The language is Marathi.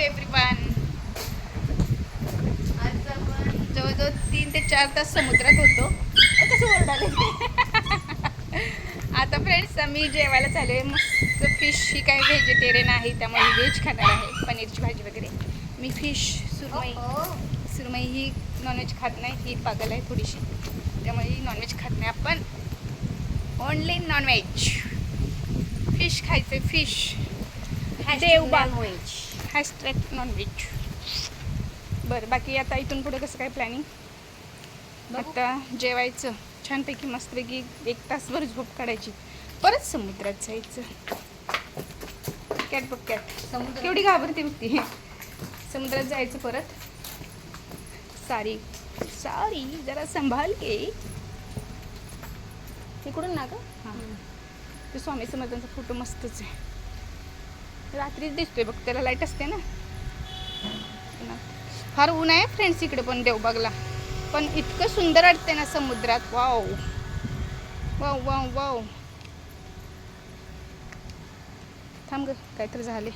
एव्हरीवन. आज आपण जवळजवळ 3 ते 4 तास समुद्रात होतो. कसं ओरडाले. आता फ्रेंड्स आम्ही जेवायला चालू आहे. मस्त फिश ही काय व्हेजिटेरियन आहे त्यामुळे व्हेज खाणार आहे. पनीरची भाजी वगैरे. मी फिश सुरमई ही नॉनव्हेज खात नाही. ही पागल आहे थोडीशी त्यामुळे ही नॉनव्हेज खात नाही. आपण ओनली नॉनव्हेज फिश खायचं. Fish Devbag hashtag non veg. बरं बाकी आता इथून पुढे कसं काय प्लॅनिंग. आता जेवायचं छानपैकी मस्तपैकी 1 तासभर झोप काढायची. परत समुद्रात जायचं. कॅट बघ कॅट समुद्र केवढी घाबरते बघ ती. समुद्रात जायचं परत. सारी जरा संभाल के. इकडून ना का हां ते स्वामी समर्थांचा फोटो मस्तच आहे. रात्रीच दिसतोय बघ त्याला लाईट असते ना. फार ऊन आहे फ्रेंड्स इकडे पण देवबागला. पण इतकं सुंदर वाटते ना समुद्रात. Wow wow wow wow. थांब ग काहीतरी झाले.